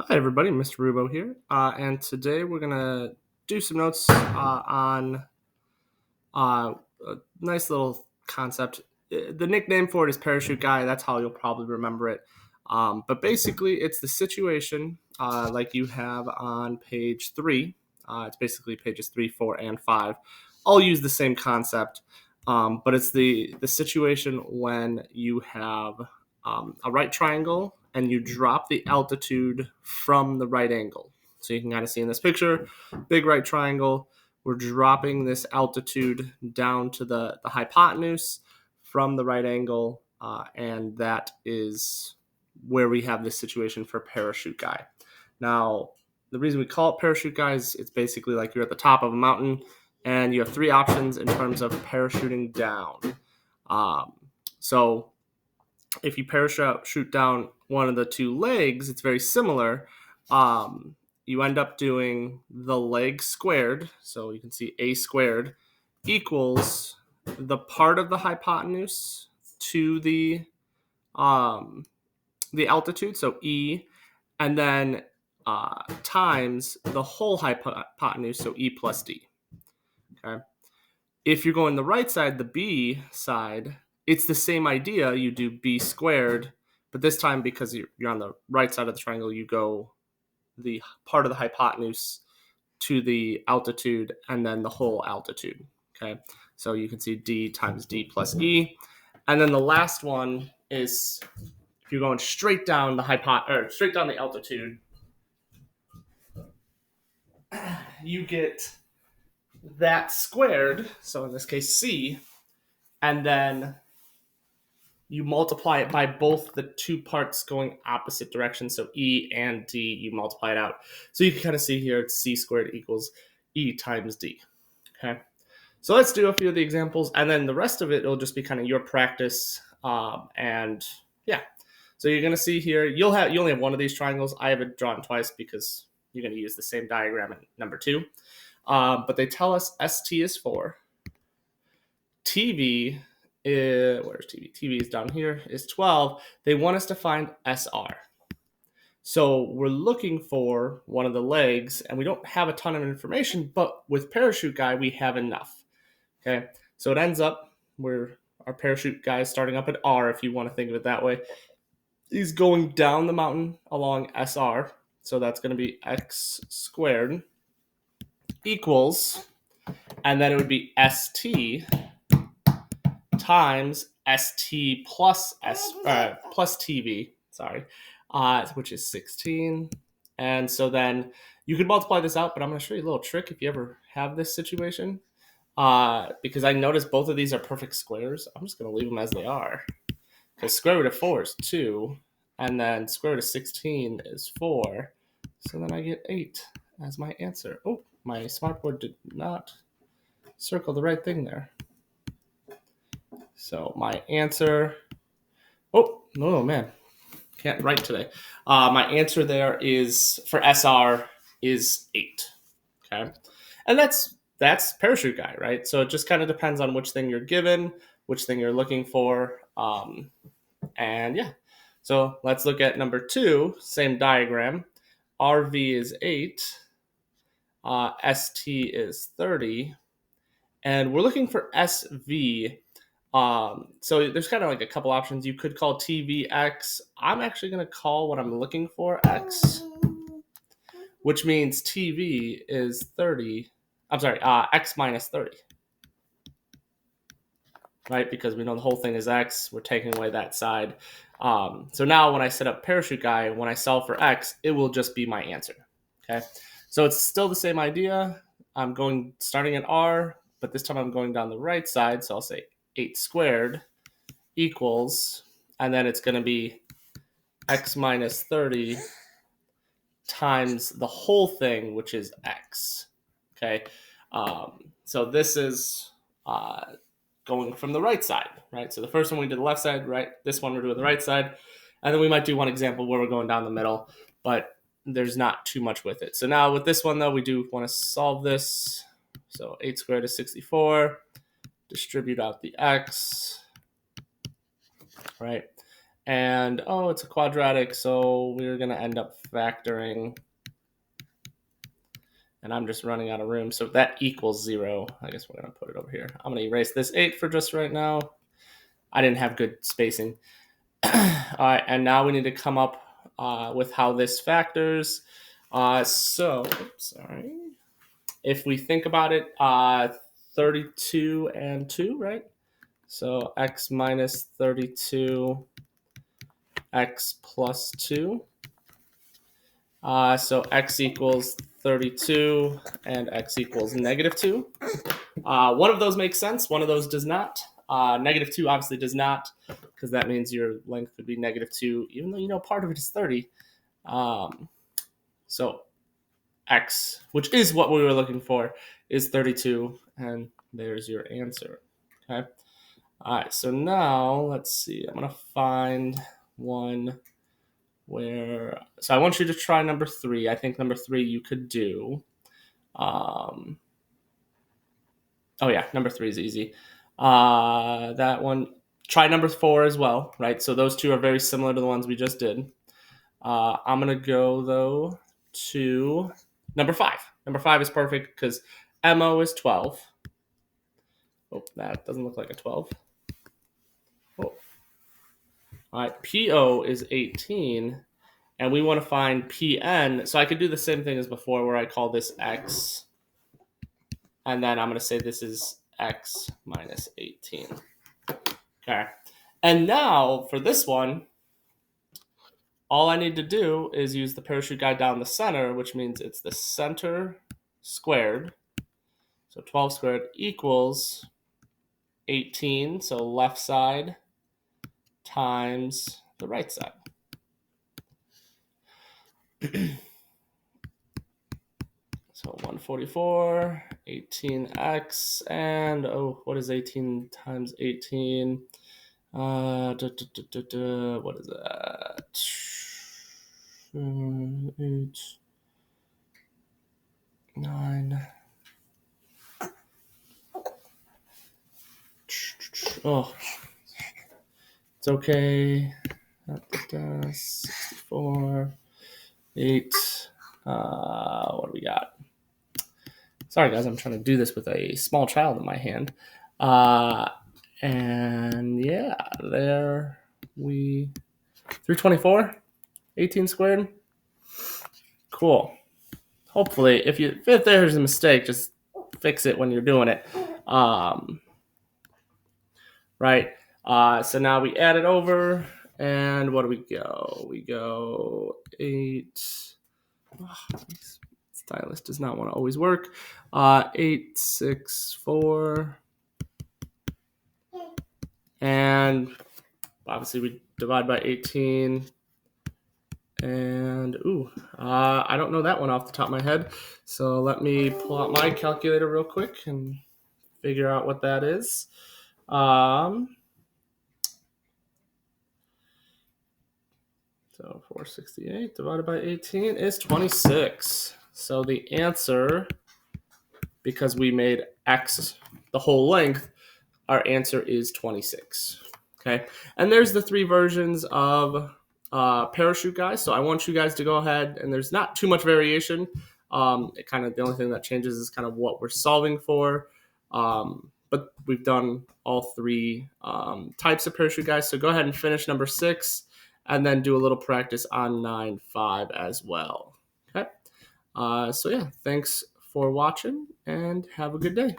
Hi everybody, Mr. Rubo here, and today we're gonna do some notes on a nice little concept. The nickname for it is Parachute Guy. That's how you'll probably remember it. But basically, it's the situation like you have on page 3. It's basically pages 3, 4, and 5. All use the same concept, but it's the situation when you have a right triangle and you drop the altitude from the right angle. So you can kind of see in this picture, big right triangle. We're dropping this altitude down to the hypotenuse from the right angle, and that is where we have this situation for Parachute Guy. Now, the reason we call it Parachute Guy is it's basically like you're at the top of a mountain and you have 3 options in terms of parachuting down. So if you parachute down one of the 2 legs, it's very similar. You end up doing the leg squared. So you can see a squared equals the part of the hypotenuse to the altitude, so e, and then times the whole hypotenuse, so e plus d. Okay. If you're going the right side, the b side, it's the same idea. You do b squared, but this time because you're on the right side of the triangle, you go the part of the hypotenuse to the altitude and then the whole altitude. Okay, so you can see d times d plus e, and then the last one is if you're going straight down the straight down the altitude, you get that squared. So in this case, c, and then you multiply it by both the 2 parts going opposite directions. So E and D, you multiply it out. So you can kind of see here it's C squared equals E times D. Okay. So let's do a few of the examples, and then the rest of it will just be kind of your practice. And yeah, so you're going to see here, you only have one of these triangles. I have it drawn twice because you're going to use the same diagram in number 2. But they tell us ST is 4. TV, where's TV? TV is down here, is 12. They want us to find SR. So we're looking for one of the legs, and we don't have a ton of information, but with Parachute Guy, we have enough. Okay, so it ends up where our Parachute Guy is starting up at R, if you want to think of it that way. He's going down the mountain along SR, so that's going to be x squared equals, and then it would be ST times ST plus plus TV, sorry, which is 16. And so then you could multiply this out, but I'm going to show you a little trick if you ever have this situation. Because I noticed both of these are perfect squares. I'm just going to leave them as they are. Because square root of 4 is 2, and then square root of 16 is 4. So then I get 8 as my answer. Oh, my smartboard did not circle the right thing there. So my answer, oh man, can't write today. My answer there is, for SR, is 8. Okay. And that's Parachute Guy, right? So it just kind of depends on which thing you're given, which thing you're looking for. And yeah, so let's look at number 2, same diagram. RV is 8, ST is 30, and we're looking for SV. So there's kind of like a couple options. You could call TV X. I'm actually going to call what I'm looking for X, which means TV is 30. I'm sorry, X minus 30. Right? Because we know the whole thing is X. We're taking away that side. So now when I set up Parachute Guy, when I solve for X, it will just be my answer. Okay. So it's still the same idea. I'm starting at R, but this time I'm going down the right side. So I'll say 8 squared equals, and then it's going to be X minus 30 times the whole thing, which is X. Okay. So this is going from the right side, right? So the first one we did the left side, right? This one we're doing the right side. And then we might do one example where we're going down the middle, but there's not too much with it. So now with this one, though, we do want to solve this. So 8 squared is 64. Distribute out the X, right? And oh, it's a quadratic, so we're going to end up factoring. And I'm just running out of room, so that equals 0. I guess we're going to put it over here. I'm going to erase this 8 for just right now. I didn't have good spacing. All right, and now we need to come up with how this factors. Sorry. If we think about it, 32 and 2, right? So x minus 32, x plus 2. So x equals 32 and x equals negative 2. One of those makes sense. One of those does not. Negative 2 obviously does not, because that means your length would be negative 2, even though you know part of it is 30. So x, which is what we were looking for, is 32, and there's your answer. Okay. All right, so now let's see. I'm going to find one where, so I want you to try number 3. I think number 3 you could do. Oh yeah, number 3 is easy. That one, try number 4 as well, right? So those two are very similar to the ones we just did. I'm going to go, though, to number 5. Number 5 is perfect because MO is 12. Oh, that doesn't look like a 12. Oh. All right, PO is 18, and we want to find PN. So I could do the same thing as before where I call this X, and then I'm going to say this is X minus 18. Okay, and now for this one, all I need to do is use the parachute guide down the center, which means it's the center squared. So 12 squared equals 18, so left side times the right side. So 144, 18x, and oh, what is 18 times 18? What is that? 8, 9. Oh, it's okay. 64, 8. What do we got? Sorry, guys, I'm trying to do this with a small child in my hand. And yeah, there we 324, 18 squared. Cool. Hopefully, if there's a mistake, just fix it when you're doing it. Right. So now we add it over, and what do we go? We go 8. Oh, stylus does not want to always work. 8, 6, 4. And obviously we divide by 18. And, I don't know that one off the top of my head. So let me pull out my calculator real quick and figure out what that is. So 468 divided by 18 is 26. So the answer, because we made x the whole length, our answer is 26. Okay, and there's the 3 versions of parachute guys. So I want you guys to go ahead, and there's not too much variation. The only thing that changes is kind of what we're solving for. But we've done all 3 types of parachute guys. So go ahead and finish number 6, and then do a little practice on 9, 5 as well. Okay. So yeah, thanks for watching, and have a good day.